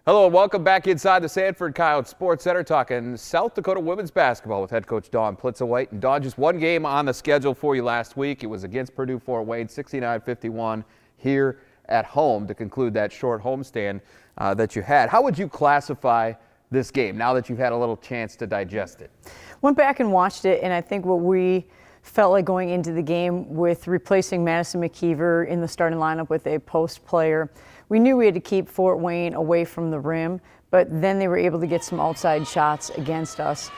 Hello and welcome back inside the Sanford Coyote Sports Center, talking South Dakota women's basketball with head coach Dawn Plitzuweit. And Dawn, just one game on the schedule for you last week. It was against Purdue Fort Wayne, 69-51 here at home to conclude that short homestand that you had. How would you classify this game now that you've had a little chance to digest it? Went back and watched it, and I think what we felt like going into the game with replacing Madison McKeever in the starting lineup with a post player, we knew we had to keep Fort Wayne away from the rim, but then they were able to get some outside shots against us.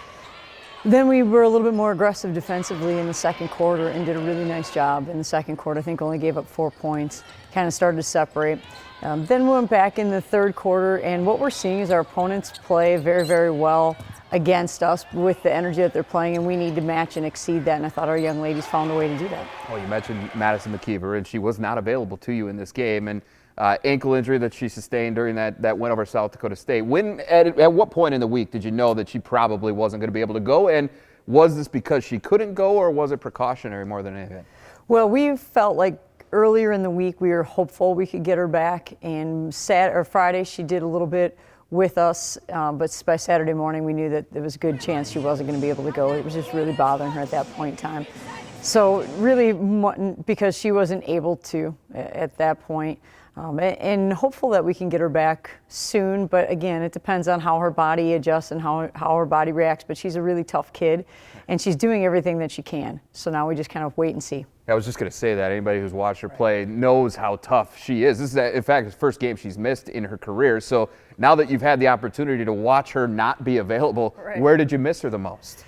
Then we were a little bit more aggressive defensively in the second quarter and did a really nice job in the second quarter. I think only gave up 4 points, kind of started to separate. Then we went back in the third quarter, and what we're seeing is our opponents play very, very well against us with the energy that they're playing, and we need to match and exceed that, and I thought our young ladies found a way to do that. Well, you mentioned Madison McKeever, and she was not available to you in this game, and ankle injury that she sustained during that win over South Dakota State. At what point in the week did you know that she probably wasn't going to be able to go, and was this because she couldn't go, or was it precautionary more than anything? Well, we felt like earlier in the week we were hopeful we could get her back, and Friday she did a little bit with us, but by Saturday morning we knew that there was a good chance she wasn't going to be able to go. It was just really bothering her at that point in time. So really, because she wasn't able to at that point, and hopeful that we can get her back soon, but again, it depends on how her body adjusts and how her body reacts, but she's a really tough kid, and she's doing everything that she can. So now we just kind of wait and see. I was just going to say that. Anybody who's watched her play knows how tough she is. This is, in fact, the first game she's missed in her career. So now that you've had the opportunity to watch her not be available, where did you miss her the most?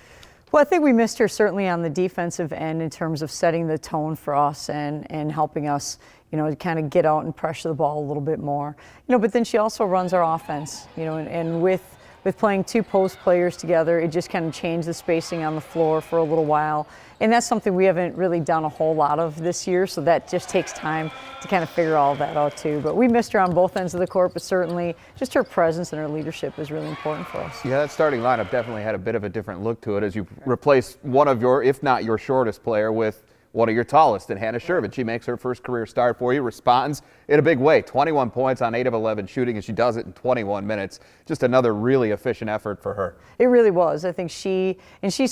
Well, I think we missed her certainly on the defensive end in terms of setting the tone for us and helping us, to kind of get out and pressure the ball a little bit more. But then she also runs our offense, and with playing two post players together, it just kind of changed the spacing on the floor for a little while. And that's something we haven't really done a whole lot of this year, so that just takes time to kind of figure all of that out too. But we missed her on both ends of the court, but certainly just her presence and her leadership is really important for us. Yeah, that starting lineup definitely had a bit of a different look to it as you replace one of your, if not your shortest player, with one of your tallest, and Hannah Shervin. She makes her first career start for you, responds in a big way. 21 points on 8 of 11 shooting, and she does it in 21 minutes. Just another really efficient effort for her. It really was. I think she's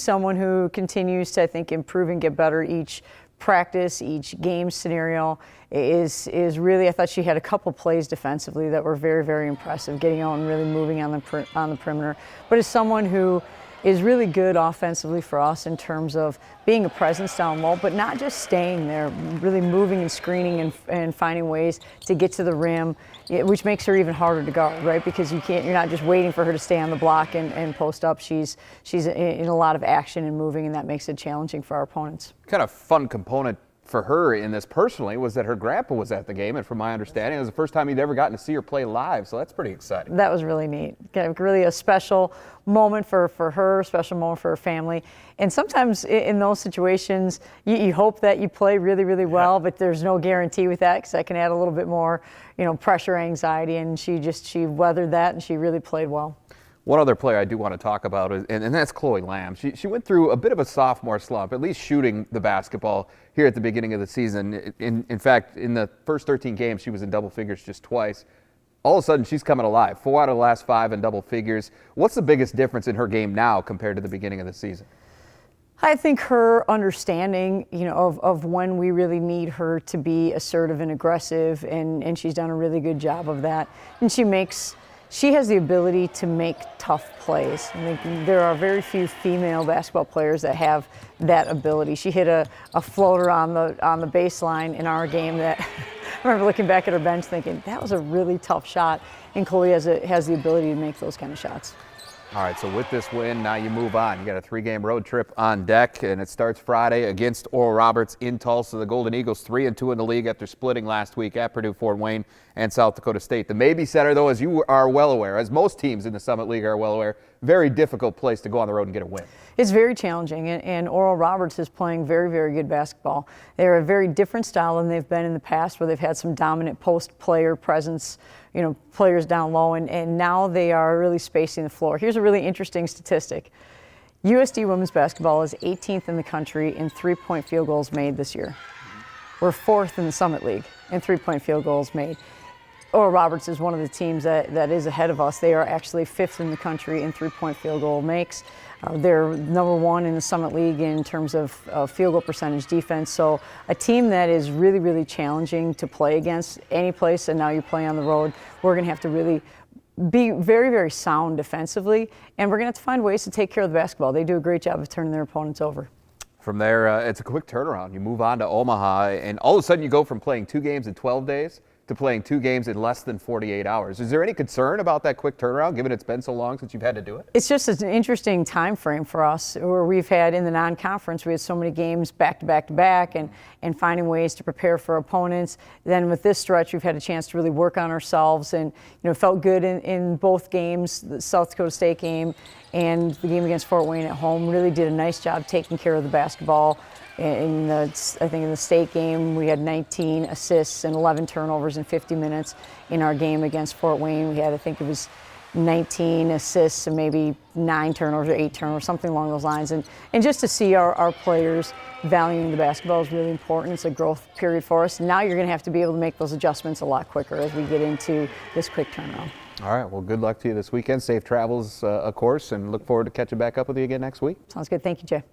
someone who continues to, I think, improve and get better each practice, each game scenario is really, I thought she had a couple plays defensively that were very, very impressive, getting out and really moving on the perimeter. But as someone who is really good offensively for us in terms of being a presence down low, but not just staying there, really moving and screening and finding ways to get to the rim, which makes her even harder to guard, right? Because you're not just waiting for her to stay on the block and post up. She's in a lot of action and moving, and that makes it challenging for our opponents. Kind of fun component for her in this personally was that her grandpa was at the game, and from my understanding, it was the first time you'd ever gotten to see her play live, so that's pretty exciting. That was really neat. Really a special moment for her, a special moment for her family. And sometimes in those situations, you hope that you play really, really well, but there's no guarantee with that because that can add a little bit more, pressure, anxiety, and she weathered that, and she really played well. One other player I do want to talk about, and that's Chloe Lamb. She went through a bit of a sophomore slump, at least shooting the basketball here at the beginning of the season. In fact, in the first 13 games, she was in double figures just twice. All of a sudden, she's coming alive. 4 out of the last 5 in double figures. What's the biggest difference in her game now compared to the beginning of the season? I think her understanding, of when we really need her to be assertive and aggressive, and she's done a really good job of that. And she has the ability to make tough plays. I think there are very few female basketball players that have that ability. She hit a floater on the baseline in our game that I remember looking back at her bench thinking, that was a really tough shot, and Chloe has the ability to make those kind of shots. All right, so with this win, now you move on. You got a 3-game road trip on deck, and it starts Friday against Oral Roberts in Tulsa. The Golden Eagles 3-2 in the league after splitting last week at Purdue Fort Wayne and South Dakota State. The Maybe Center, though, as you are well aware, as most teams in the Summit League are well aware, very difficult place to go on the road and get a win. It's very challenging, and Oral Roberts is playing very, very good basketball. They're a very different style than they've been in the past, where they've had some dominant post-player presence, players down low, and now they are really spacing the floor. Here's a really interesting statistic. USD women's basketball is 18th in the country in three-point field goals made this year. We're 4th in the Summit League in three-point field goals made. Oral Roberts is one of the teams that is ahead of us. They are actually 5th in the country in three-point field goal makes. They're number 1 in the Summit League in terms of field goal percentage defense. So a team that is really, really challenging to play against any place, and now you play on the road. We're going to have to really be very, very sound defensively, and we're going to have to find ways to take care of the basketball. They do a great job of turning their opponents over. From there, it's a quick turnaround. You move on to Omaha, and all of a sudden you go from playing 2 games in 12 days to playing 2 games in less than 48 hours. Is there any concern about that quick turnaround, given it's been so long since you've had to do it? It's just an interesting time frame for us, where we've had in the non-conference, we had so many games back to back to back, and finding ways to prepare for opponents. Then with this stretch, we've had a chance to really work on ourselves, and felt good in both games, the South Dakota State game and the game against Fort Wayne at home. Really did a nice job taking care of the basketball. I think in the state game, we had 19 assists and 11 turnovers in 50 minutes. In our game against Fort Wayne, we had, I think it was 19 assists and maybe 9 turnovers or 8 turnovers, something along those lines. And just to see our players valuing the basketball is really important. It's a growth period for us. Now you're going to have to be able to make those adjustments a lot quicker as we get into this quick turnaround. All right, well, good luck to you this weekend. Safe travels, of course, and look forward to catching back up with you again next week. Sounds good. Thank you, Jay.